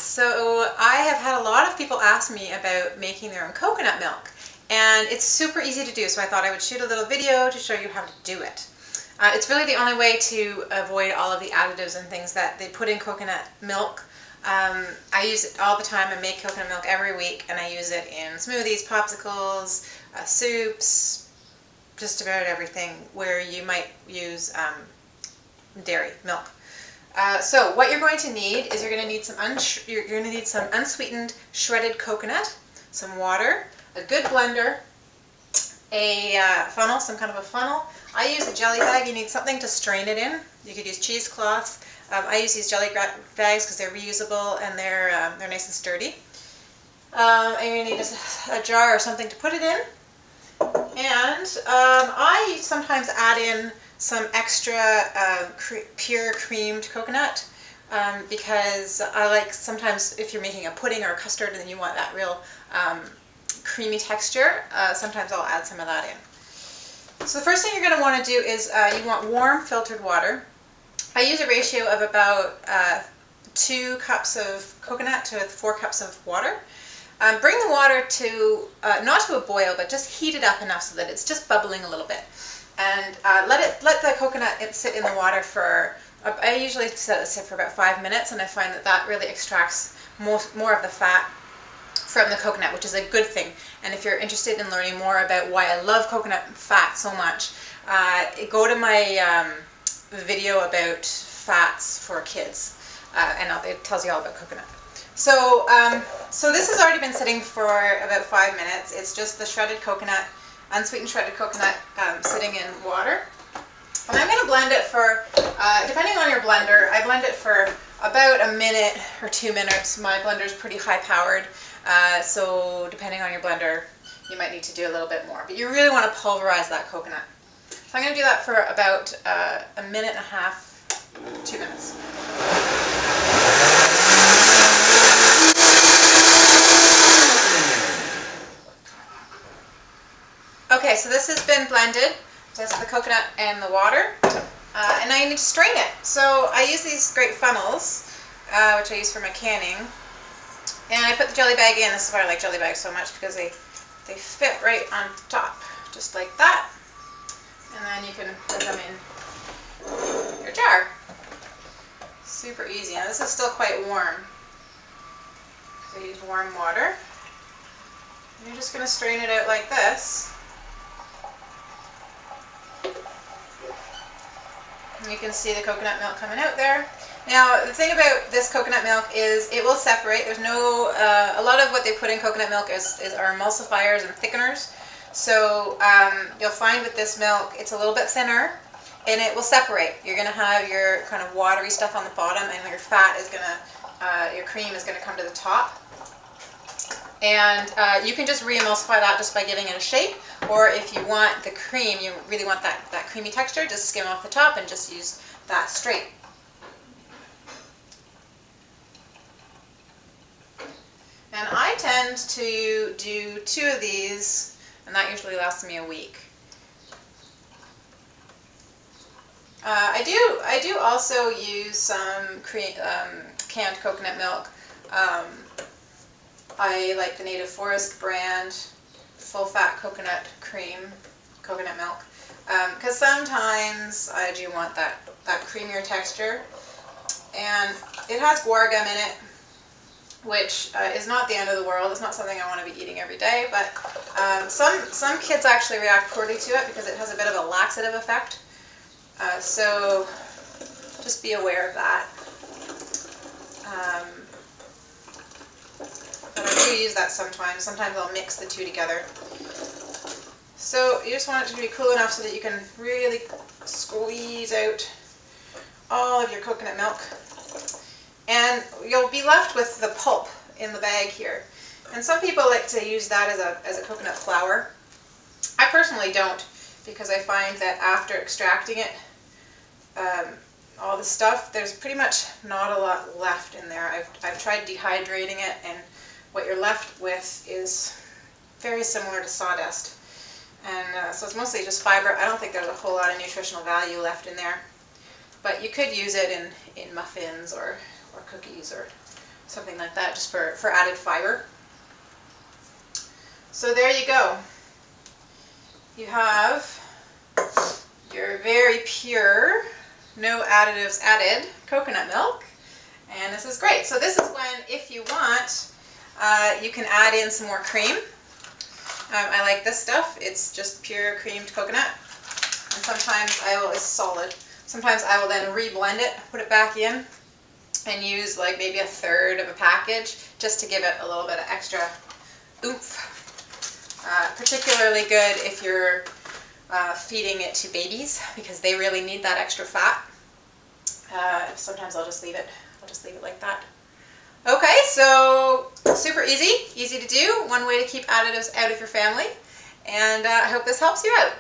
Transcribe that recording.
So I have had a lot of people ask me about making their own coconut milk, and it's super easy to do, so I thought I would shoot a little video to show you how to do it. It's really the only way to avoid all of the additives and things that they put in coconut milk. I use it all the time. I make coconut milk every week, and I use it in smoothies, popsicles, soups, just about everything where you might use dairy milk. So what you're going to need is you're going to need some unsweetened shredded coconut, some water, a good blender, a funnel, some kind of a funnel. I use a jelly bag. You need something to strain it in. You could use cheesecloth. I use these jelly bags because they're reusable and they're nice and sturdy. And you're going to need a jar or something to put it in. And I sometimes add in some extra pure creamed coconut because I like sometimes if you're making a pudding or a custard and then you want that real creamy texture, sometimes I'll add some of that in. So the first thing you're going to want to do is you want warm filtered water. I use a ratio of about 2 cups of coconut to 4 cups of water. Bring the water to, not to a boil, but just heat it up enough so that it's just bubbling a little bit. And let the coconut sit in the water for, I usually let it sit for about 5 minutes, and I find that that really extracts more of the fat from the coconut, which is a good thing. And if you're interested in learning more about why I love coconut fat so much, go to my video about fats for kids, and it tells you all about coconut. So, so this has already been sitting for about 5 minutes. It's just the shredded coconut, unsweetened shredded coconut sitting in water. And I'm going to blend it for, depending on your blender, I blend it for about a minute or 2 minutes. My blender is pretty high powered, so depending on your blender, you might need to do a little bit more. But you really want to pulverize that coconut. So I'm going to do that for about a minute and a half, 2 minutes. Okay, so this has been blended, just the coconut and the water, and now you need to strain it. So I use these great funnels, which I use for my canning, and I put the jelly bag in. This is why I like jelly bags so much, because they fit right on top, just like that, and then you can put them in your jar. Super easy. Now this is still quite warm, so I use warm water. And you're just going to strain it out like this. And you can see the coconut milk coming out there. Now, the thing about this coconut milk is it will separate. There's no, a lot of what they put in coconut milk are emulsifiers and thickeners. So you'll find with this milk, it's a little bit thinner and it will separate. You're going to have your kind of watery stuff on the bottom, and your fat is going to, your cream is going to come to the top. And you can just re-emulsify that just by giving it a shake, or if you want the cream, you really want that creamy texture, just skim off the top and just use that straight. And I tend to do 2 of these, and that usually lasts me a week. I do also use some canned coconut milk. I like the Native Forest brand full fat coconut coconut milk, because sometimes I do want that creamier texture. And it has guar gum in it, which is not the end of the world. It's not something I want to be eating every day, but some kids actually react poorly to it because it has a bit of a laxative effect. So just be aware of that. But I do use that sometimes. Sometimes I'll mix the 2 together. So you just want it to be cool enough so that you can really squeeze out all of your coconut milk. And you'll be left with the pulp in the bag here. And some people like to use that as a coconut flour. I personally don't, because I find that after extracting it, all the stuff, there's pretty much not a lot left in there. I've tried dehydrating it, and what you're left with is very similar to sawdust. And so it's mostly just fiber. I don't think there's a whole lot of nutritional value left in there. But you could use it in muffins or cookies or something like that, just for added fiber. So there you go. You have your very pure, no additives added coconut milk, and this is great. So this is when, if you want, you can add in some more cream. I like this stuff. It's just pure creamed coconut, and sometimes it's solid. Sometimes I will then re-blend it, put it back in, and use like maybe a third of a package just to give it a little bit of extra oomph. Particularly good if you're feeding it to babies, because they really need that extra fat. Sometimes I'll just leave it. Like that. Okay, so super easy to do. One way to keep additives out of your family, and I hope this helps you out.